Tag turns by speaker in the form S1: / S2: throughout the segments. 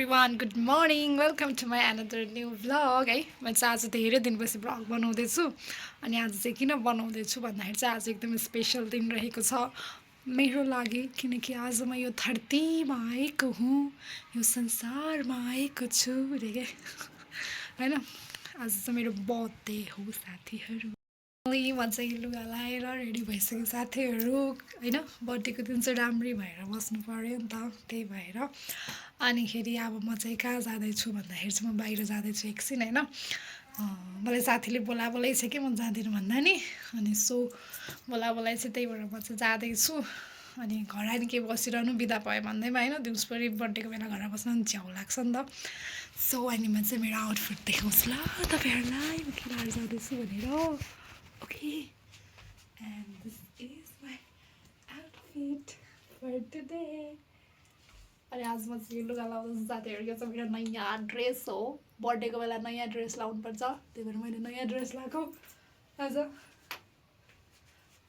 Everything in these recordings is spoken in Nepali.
S1: everyone, good morning. Welcome to my another new vlog है म चाहिँ आज धेरै दिनपछि भ्लग बनाउँदैछु अनि आज चाहिँ किन बनाउँदैछु भन्दाखेरि चाहिँ आज एकदम स्पेशल दिन रहेको छ मेरो लागि किनकि आज म यो धरतीमा आएको हुँ यो संसारमा आएको छु रे के हैन आज चाहिँ मेरो बर्थडे हो साथीहरु म चाहिँ लुगा लाएर रेडी भइसकेँ साथीहरु हैन बर्थडेको दिन चाहिँ राम्री भएर बस्नु पर्यो नि त त्यही भएर अनिखेरि अब म चाहिँ कहाँ जाँदैछु भन्दाखेरि चाहिँ म बाहिर जाँदैछु एकछिन हैन मलाई साथीले बोलाइ छ कि म जाँदिनँ भन्दा नि अनि सो बोलाइ चाहिँ त्यही भएर म चाहिँ जाँदैछु अनि घर आएर के बसिरहनु बिदा भयो भन्दैमा हैन दिउँसभरि बर्थडेको बेला घर बस्न नि च्याउ लाग्छ नि त सो अनि म चाहिँ मेरो आउटफिट देखाउँछु ल तपाईहरुलाई म के लाएर जाँदैछु भनेर Okay, and this is my outfit for today. अरे आज म चाहिँ लुगा लाउँदैछु साथीहरु यो चाहिँ मेरो नयाँ ड्रेस हो बर्थडेको बेला नयाँ ड्रेस लाउनु पर्छ त्यही भएर मैले नयाँ ड्रेस लाएको आज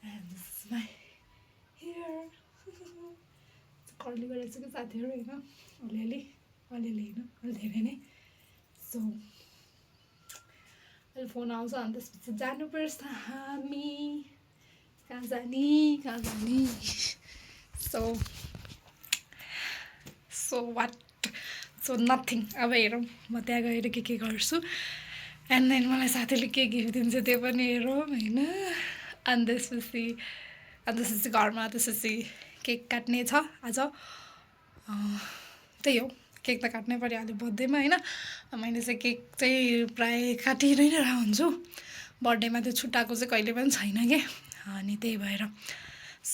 S1: and this is my hair curly गरेको छु कि साथीहरु हैन अलिअलि हैन अलि धेरै नै सो अहिले फोन आउँछ अनि त्यसपछि जानुपर्छ हामी कहाँ जाने सो नथिङ अब हेरौँ म त्यहाँ गएर के गर्छु एन्ड देन मलाई साथीले के गिफ्ट दिन्छ त्यो पनि हेरौँ हैन अनि त्यसपछि घरमा त्यसपछि केक काट्ने छ आज त्यही हो केक त काट्नै पर्यो अहिले बर्थडेमा हैन मैले चाहिँ केक चाहिँ प्राय काटि नै हुन्छु बर्थडेमा त्यो छुट्टाएको चाहिँ कहिले पनि छैन के अनि त्यही भएर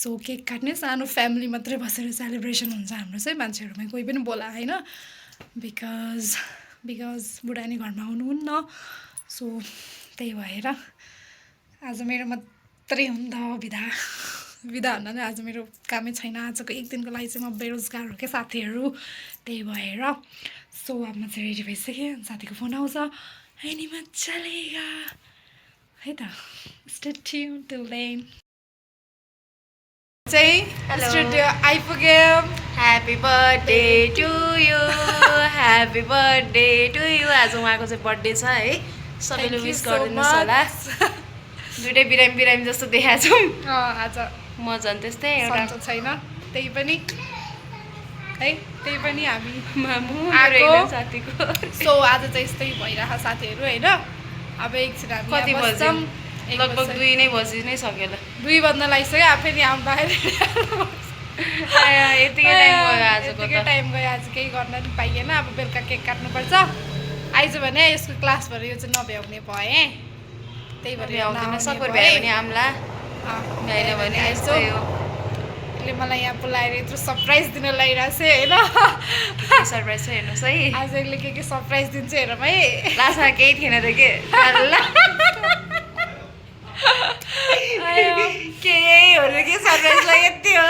S1: सो केक काट्ने सानो फ्यामिली मात्रै बसेर सेलिब्रेसन हुन्छ हाम्रो चाहिँ मान्छेहरुमै कोही पनि बोला हैन बिकज बुढानी घरमा आउनुहुन्न सो त्यही भएर आज मेरो मात्रै हो नि त बिदा हुन आज मेरो कामै छैन आजको एक दिनको लागि चाहिँ म बेरोजगार हो के साथीहरु त्यही भएर सो अब म चाहिँ रेडी भइसकेँ साथीको फोन आउँछ अनि म चलेगा है त स्टे ट्युन टिल देन चाहिँ स्टुडियो आइपुग्यो
S2: happy birthday to you happy birthday to you आज उहाँको चाहिँ बर्थडे छ है सबैले विश गरिदिनुहोस् होला दुईटै बिरामी जस्तो देखाएको छौँ
S1: आज
S2: म झन् त्यस्तै एउटा
S1: छैन त्यही पनि हामी
S2: मामु साथीको
S1: सो आज चाहिँ यस्तै भइरहेको साथीहरु हैन अब एकछिन हामी
S2: कति बज्छौँ लगभग 2 नै बजि नै सक्यो ल
S1: 2 बज्न लागिसक्यो आफै नि आउनु बाहिर
S2: यतिकै टाइम गयो
S1: आज केही गर्न नि पाइएन अब बेलुका केक काट्नुपर्छ आइज भने यसको क्लास भएर यो चाहिँ नभ्याउने भए त्यही भएर
S2: आउँदैन सपोर भ्यायो भने आम्ला भ्याएन भने यस्तो हो
S1: यसले मलाई यहाँ बोलाएर यत्रो सरप्राइज दिन लागिरहेको छ हैन
S2: सरप्राइज छ हेर्नुहोस् है
S1: आज यसले के सरप्राइज दिन्छ हेरौँ है
S2: लास्टमा केही थिएन त के केही हो र के सरप्राइजलाई यति हो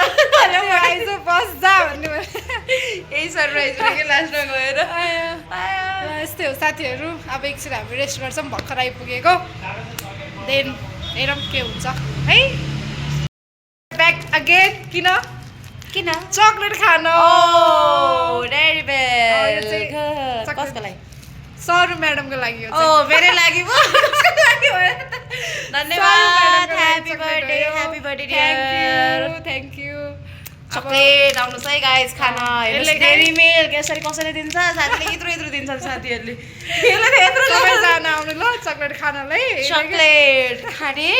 S1: आइज बस जा भन्ने
S2: यही सरप्राइज हो कि लास्टमा गएर
S1: यस्तै हो साथीहरु अब एकछिन हामी रेस्ट गर्छौँ भर्खर आइपुगेको देन हेरौँ के हुन्छ है ब्याक अगेन किन चकलेट खान
S2: डेरी मिल्क कसको लागि
S1: सरू म्याडमको लागि
S2: हो मेरै लागि पो धन्यवाद happy birthday
S1: thank you
S2: chocolate आउनुहोस् है गाइस खान हेर्नुहोस् डेरी मिल्क यसरी कसैले दिन्छ साथीले यत्रो दिन्छ साथीहरूले
S1: सबैजना आउनु ल चकलेट खानलाई
S2: चकलेट खाने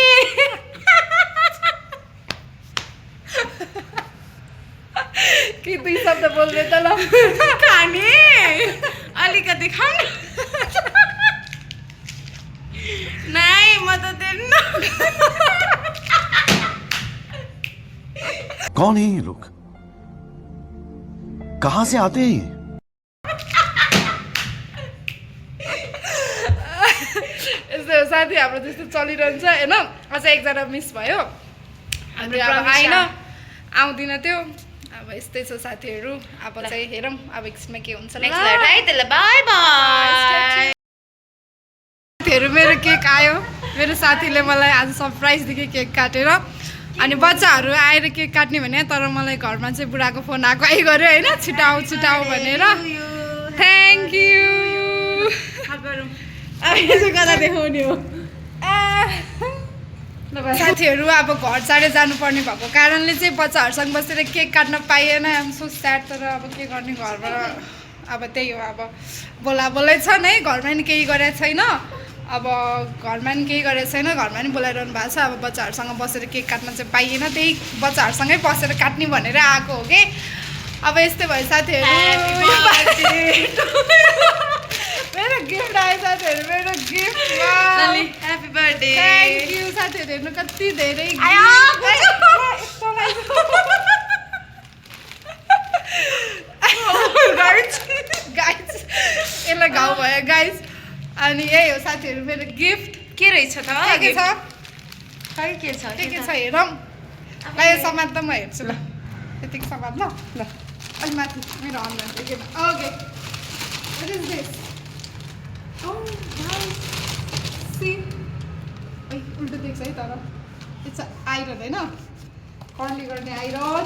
S1: कि 2 शब्द बोल्दै त ल
S2: खाने अलिकति खान नाइ म त दिन्न
S3: कौन है ये लोग कहाँ से आते हैं
S1: यस्तो साथी हाम्रो त्यस्तो चलिरहन्छ हैन अझ एकजना मिस भयो अनि अब आइन आउँदिन त्यो अब यस्तै छ साथीहरु अब चाहिँ हेरौँ अब एकछिनमा के हुन्छ
S2: नेक्स्ट लाइट है त्यसले बाइ बाइ
S1: साथीहरु मेरो केक आयो मेरो साथीले मलाई आज सरप्राइज दियो केक काटेर अनि बच्चाहरु आएर केक काट्ने भने तर मलाई घरमा चाहिँ बुढाको फोन आएको आइ गर्यो हैन छिटाउ भनेर थ्याङ्क यू साथीहरू अब घर चाँडै जानुपर्ने भएको कारणले चाहिँ बच्चाहरूसँग बसेर केक काट्न पाइएन आम सो स्याड तर अब के गर्ने घरबाट अब त्यही हो अब बोलाइ छन् है घरमा नि केही गरेको छैन अब घरमा नि केही गरेको छैन घरमा नि बोलाइरहनु भएको छ अब बच्चाहरूसँग बसेर केक काट्न चाहिँ पाइएन त्यही बच्चाहरूसँगै बसेर काट्ने भनेर आएको हो कि अब यस्तै भयो साथीहरू मेरो गिफ्ट आयो साथीहरू मेरो gift
S2: happy birthday
S1: thank you साथीहरू हेर्नु कति धेरै गाइज यसलाई घाउ भयो गाइज अनि यही हो साथीहरू मेरो गिफ्ट
S2: के रहेछ त
S1: के छ
S2: खै के छ
S1: हेरौँ ल यो समात त म हेर्छु ल यतिको समात ल अलि माथि मेरो अनलाइन देखेन okay What is this? Oh, guys. See? उल्टो देख्छ है तर इट्स आइरन होइन कर्ली गर्ने आइरन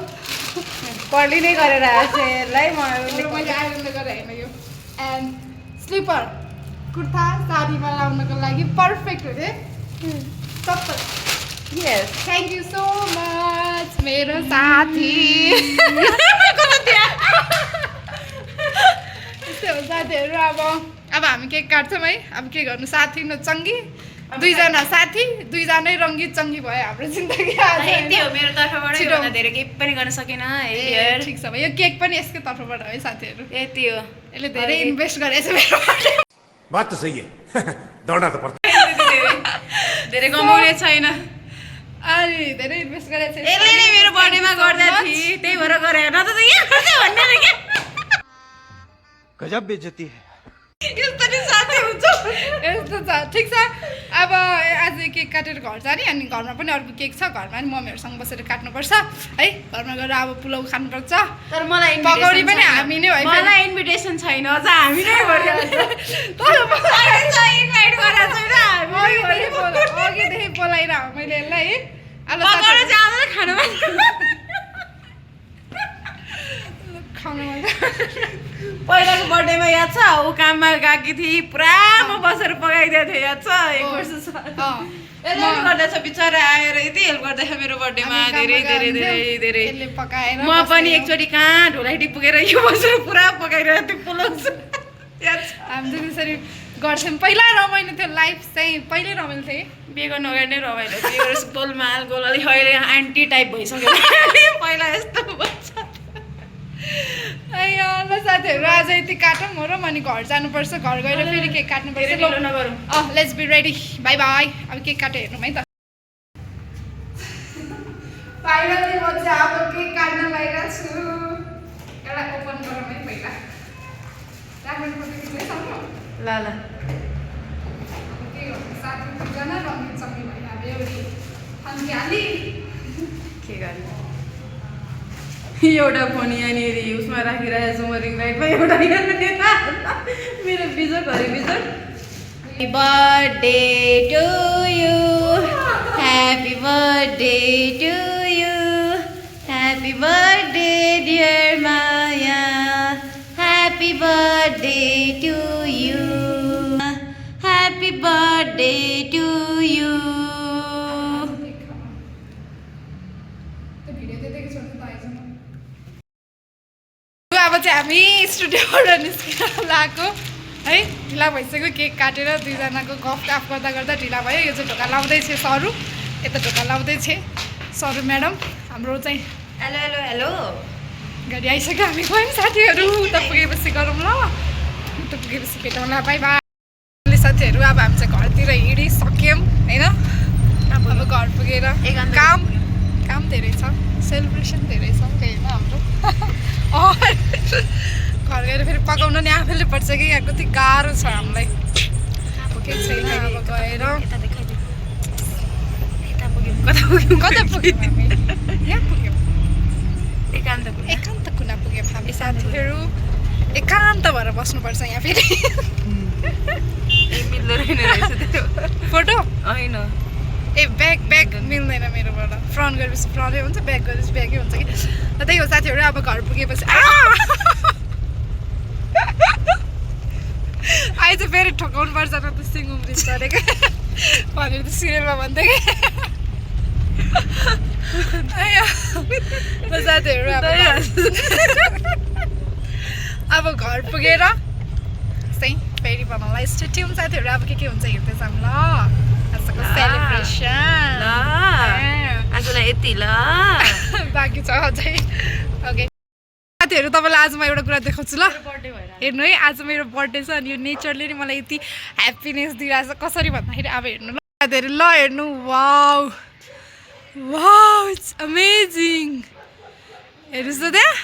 S2: कर्ली नै गरेर आएको यसलाई
S1: मैले आइरनले गरेर होइन यो एन्ड स्लिपर कुर्ता साडीमा लाउनको लागि पर्फेक्ट हो रे सबै
S2: यस
S1: थ्याङ्क यू सो मच मेरो साथी यस्तै हो साथीहरू अब हामी केक काट्छौँ है अब के गर्नु साथी न चङ्गी दुईजना साथी दुईजनै रङ्गी चङ्गी भयो हाम्रो जिन्दगी
S2: यति हो मेरो तर्फबाट योभन्दा धेरै केही पनि गर्न सकेन है
S1: ठिक छ यो केक पनि यसकै तर्फबाट है साथीहरू
S2: यति हो
S1: यसले धेरै इन्भेस्ट गरेछ मेरो
S3: बात तो सही है दौड़ना तो पड़ता
S2: धेरै कमाउने छैन
S1: अनि धेरै इन्भेस्ट गरेछ
S2: यसले नै मेरो बर्थडेमा गर्दा थिए त्यही भएर गरेर न त यहाँ गर्छ भन्ने क्या
S3: गजब बेइज्जती है
S2: यस्तो नि साथी हुन्छ
S1: यस्तो छ ठिक छ अब आज केक काटेर घर जाने अनि घरमा पनि अर्को केक छ घरमा पनि मम्मीहरूसँग बसेर काट्नुपर्छ है घरमा गएर अब पुलाउ खानुपर्छ
S2: तर मलाई
S1: पकौडी पनि हामी नै है
S2: मलाई इन्भिटेसन छैन अझ हामी नै
S1: अघिदेखि बोलाएर मैले यसलाई है
S2: पहिलाको बर्थडेमा याद छ ऊ काममा गएकी थिएँ पुरा म बसेर पकाइदिएको थिएँ याद छ एक वर्ष गर्दैछ बिचरा आएर यति हेल्प गर्दैछ मेरो बर्थडेमा धेरै धेरै धेरै धेरै म पनि एकचोटि कहाँ ढोलाइटी पुगेर यो बसेर पुरा पकाइरहेको थिएँ पुलाउँछ
S1: हामी चाहिँ त्यसरी गर्थ्यौँ पहिला रमाइलो थियो लाइफ चाहिँ पहिल्यै रमाइलो थियो
S2: बिहे गर्नु अगाडि नै रमाइलो थियो गोलमाल गोल अलिक अहिले आन्टी टाइप भइसक्यो पहिला यस्तो भन्छ
S1: ल साथीहरू आज यति काटौँ हो र अनि घर जानुपर्छ घर गएर फेरि केक काट्नुपर्छ let's be ready bye bye अब केक काटेर हेर्नु है त फाइनली म चाहिँ अब केक काट्न लागिरहेको छु यसलाई ओपन गरौँ है पहिला
S2: ल
S1: के गर्नु साथी दुईजना रङ्गिन सक्ने भयो अब एउटी थन्किहाली
S2: के गर्ने एउटा फोन यहाँनिर उसमा राखिरहेको छु म रिङ लाइटमा एउटा मेरो बिजोकहरू बिजोक happy birthday to you happy birthday to you happy birthday dear Maya happy birthday to you happy birthday to you
S1: अब चाहिँ हामी स्टुडियोबाट निस्केर लगाएको है ढिला भइसक्यो केक काटेर दुईजनाको गफ गर्दा गर्दा ढिला भयो यो चाहिँ ढोका लाउँदैछ सरू यता ढोका लाउँदैछ सरू म्याडम हाम्रो चाहिँ
S2: हेलो हेलो हेलो
S1: गाडी आइसक्यो हामी गयौँ साथीहरू उता पुगेपछि गरौँ ल उता पुगेपछि भेटौँला बाई बाई साथीहरू अब हामी चाहिँ घरतिर हिँडिसक्यौँ होइन अब घर पुगेर काम धेरै छ सेलिब्रेसन धेरै छ होइन हाम्रो घर गएर फेरि पकाउनु नि आफैले पर्छ कि यहाँ कति गाह्रो छ हामीलाई के छैन अब गएर कता पुग्यौँ यहाँ पुग्यौँ एकान्त कुना पुग्यौँ हामी साथीहरू एकान्त भएर बस्नुपर्छ यहाँ फेरि फोटो
S2: होइन
S1: ए ब्याग मिल्दैन मेरोबाट फ्रन्ट गरेपछि फ्रन्टै हुन्छ ब्याक गरेपछि ब्याकै हुन्छ कि त्यही हो साथीहरू अब घर पुगेपछि अहिले चाहिँ फेरि ठोकाउनु पर्छ न त सिङ उम्रिन्छ अरे क्या भनेर त सिरियलमा भन्दै क्या साथीहरू अब घर पुगेर चाहिँ फेरि बनाउला स्टेट्युम साथीहरू अब के हुन्छ हेर्दै जाऊँ ल आजको सेलिब्रेसन
S2: आजलाई यति ल
S1: बाँकी छ अझै ओके साथीहरू तपाईँलाई आज म एउटा कुरा देखाउँछु ल हेर्नु है आज मेरो बर्थडे छ अनि यो नेचरले नि मलाई यति ह्याप्पिनेस दिइरहेछ कसरी भन्दाखेरि अब हेर्नु ल साथीहरू ल हेर्नु वाउ वाउ इट्स अमेजिङ हेर्नुहोस् त त्यहाँ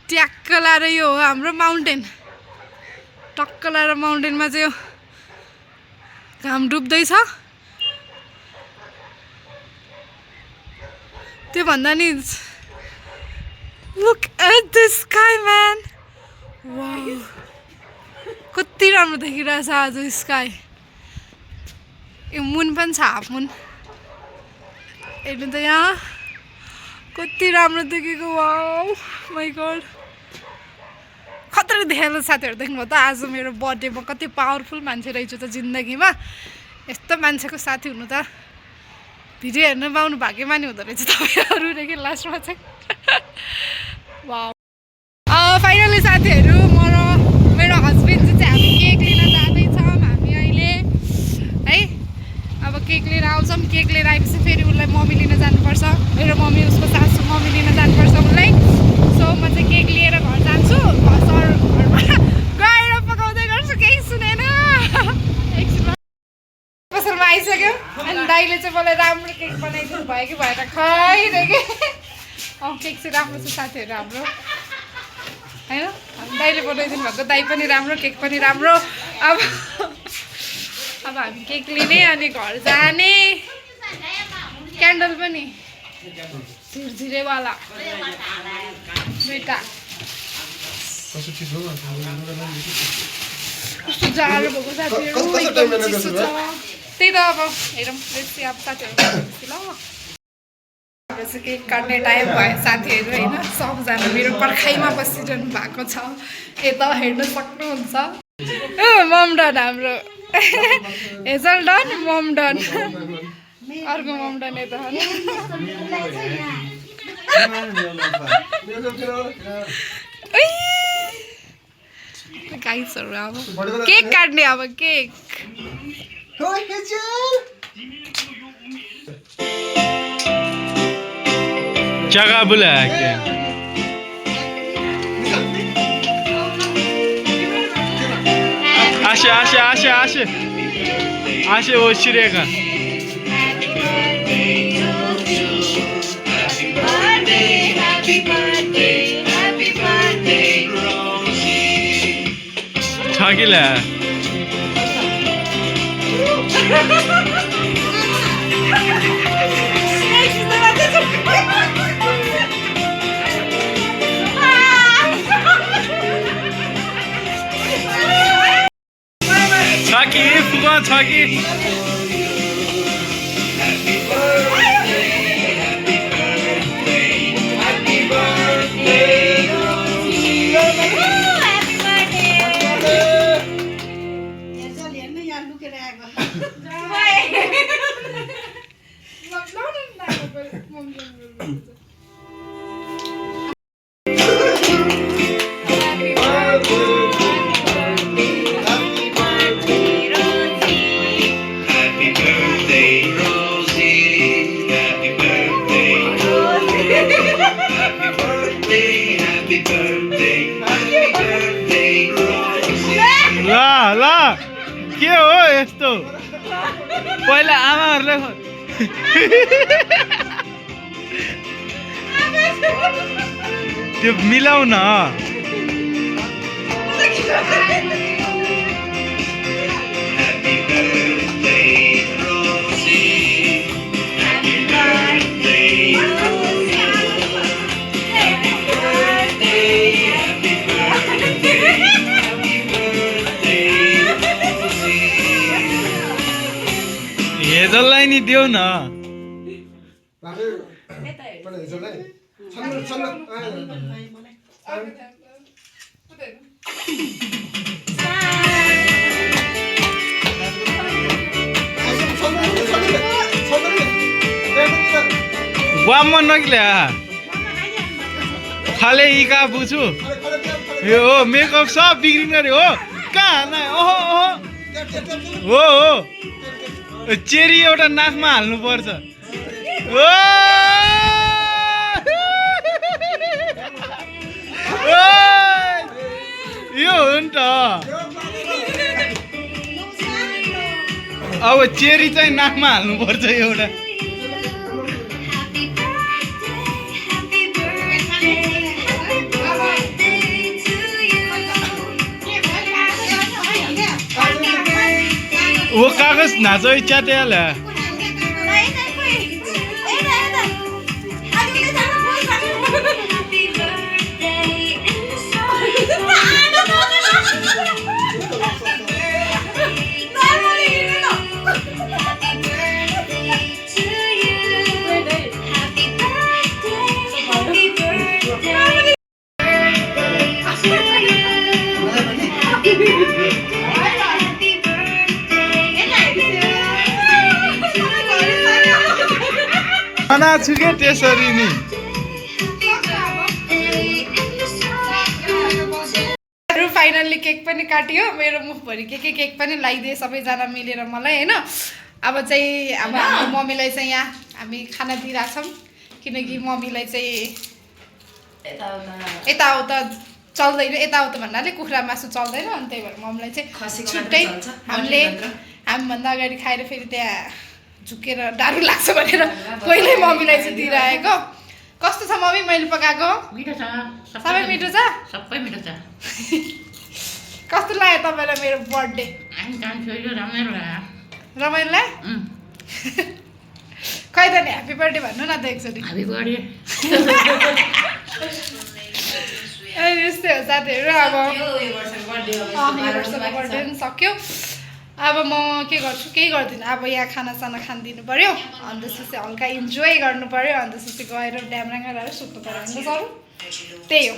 S1: ट्याक्क लाएर यो हो हाम्रो माउन्टेन टक्क लाएर माउन्टेनमा चाहिँ यो घाम डुब्दैछ त्यो भन्दा नि Look at the sky, man! Wow! कति राम्रो देखिरहेछ आज स्काई यो मुन पनि छ हाफ मुन हेर्नु त यहाँ कति राम्रो देखेको वाउ माई गॉड खतरा देखाएको साथीहरू देख्नुभयो त आज मेरो बर्थडेमा कति पावरफुल मान्छे रहेछु त जिन्दगीमा यस्तो मान्छेको साथी हुनु त भिडियो हेर्न पाउनु भाग्यमानी हुँदो रहेछ तपाईँहरूदेखि लास्टमा चाहिँ वाउ फाइनली साथीहरू म र मेरो हस्बेन्ड चाहिँ हामी केक लिन जाँदैछौँ हामी अहिले है अब केक लिएर आउँछौँ केक लिएर आएपछि फेरि उसलाई मम्मी लिन जानुपर्छ मेरो मम्मी उसको सासू मम्मी लिन जानुपर्छ उसलाई सो म चाहिँ केक लिएर घर जान्छु सर घरमा गएर पकाउँदै गर्छु केही सुनेन एकछिनमा पसलमा आइसक्यो अनि दाइले चाहिँ मलाई राम्रो केक बनाइदिनु भयो कि भएर खाइदिएँ केक चाहिँ राम्रो छ साथीहरू हाम्रो होइन दाइले बनाइदिनु भएको दाइ पनि राम्रो केक पनि राम्रो अब हामी केक लिने अनि घर जाने क्यान्डल पनि झिरझिरेवाला दुईवटा कस्तो जाडो भएको साथीहरू एकदम चिसो छ त्यही त अब हेरौँ बेसी अब साथीहरू ल हाम्रो चाहिँ केक काट्ने टाइम भयो साथीहरू होइन सबजना मेरो पर्खाइमा बसिरहनु भएको छ यता हेर्न सक्नुहुन्छ मम डन हाम्रो हेजल डन मम डन अर्को मम डन यता गाइसहरू अब केक काट्ने अब केक
S4: जगह बुलाया क्या आशे आशे आशे आशे आशे वो शिरेगा छाकिला छाकी फुगा छाकी ला के हो यस्तो पहिला आमाहरूले त्यो मिलाउ न हेजललाई नि देऊ न वाम नकिले खाले इका बुझु यो हो मेकअप सब बिग्रिनु रे हो कहाँ नै ओहो ओहो हो चेरी एउटा नाकमा हाल्नु पर्छ ओ यो हो नि त अब चेरी चाहिँ नाकमा हाल्नु पर्छ एउटा वो कागज नाचो च्याते हाल्या खाना छु के त्यसरी नि
S1: फाइनल्ली केक पनि काट्यो मेरो मुखभरि के केक पनि लगाइदिए सबैजना मिलेर मलाई होइन अब चाहिँ अब हाम्रो मम्मीलाई चाहिँ यहाँ हामी खाना दिइरहेछौँ किनकि मम्मीलाई चाहिँ यताउता चल्दैन यताउता भन्नाले कुखुरा मासु चल्दैन अनि त्यही भएर मम्मीलाई चाहिँ छुट्टै हामीभन्दा अगाडि खाएर फेरि त्यहाँ झुकेर डारू लाग्छ भनेर पहिल्यै मम्मीलाई चाहिँ दिइरहेको कस्तो छ मम्मी मैले पकाएको
S5: मिठो छ
S1: सबै मिठो छ
S5: सबै मिठो छ
S1: कस्तो लाग्यो तपाईँलाई मेरो बर्थडे
S5: हामी जान्छु यो रमाइलो लाग्यो
S1: रमाइलो लाग्यो खै त नि ह्याप्पी बर्थडे भन्नु न त एकचोटि
S5: हामी बढी
S1: यस्तै हो साथीहरू अब वर्षको बर्थडे पनि सक्यो अब म के गर्छु केही गर्दिनँ अब यहाँ खानासाना खानिदिनु पऱ्यो अनि त्यसपछि हल्का इन्जोय गर्नु पऱ्यो अनि त्यसपछि गएर ड्यामराङ लगाएर सुत्नु पऱ्यो भने त सर त्यही हो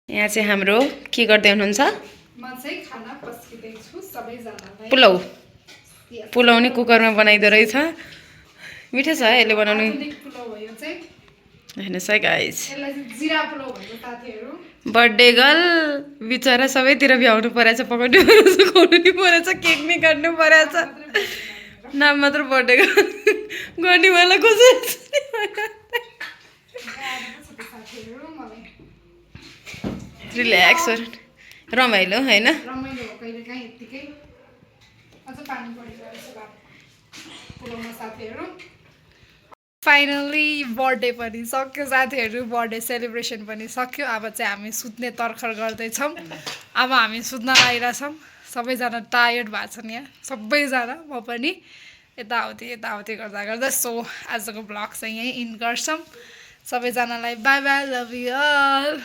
S2: यहाँ चाहिँ हाम्रो के गर्दै हुनुहुन्छ
S1: म चाहिँ खाना पस्किँदैछु सबैजनालाई
S2: पुलाउ नि कुकरमा बनाइदो रहेछ मिठो छ यसले बनाउनु
S1: पुलाउ भयो चाहिँ
S2: हेर्नुहोस् है गाइस
S1: यसलाई चाहिँ जिरा पुलाउ भन्छ साथीहरू
S2: बर्थडे गर्ल बिचरा सबैतिर भ्याउनु परेछ पकाउनु परेछ खुवाउनु नि परेछ केक नि काट्नु परेछ नाम मात्र बर्थडे गर्ने बेला कसै रिल्याक्स रमाइलो होइन
S1: रमाइलो हो कहिले काहीँ यत्तिकै अझ पानी परिरहेछ पुलाउमा साथीहरू फाइनल्ली बर्थडे पनि सक्यो साथीहरू बर्थडे सेलिब्रेसन पनि सक्यो अब चाहिँ हामी सुत्ने तर्खर गर्दैछौँ अब हामी सुत्न लागिरहेछौँ सबैजना टायर्ड भएको छन् यहाँ सबैजना म पनि यताउति गर्दा गर्दा सो आजको ब्लग चाहिँ यहीँ इन गर्छौँ सबैजनालाई bye bye love you all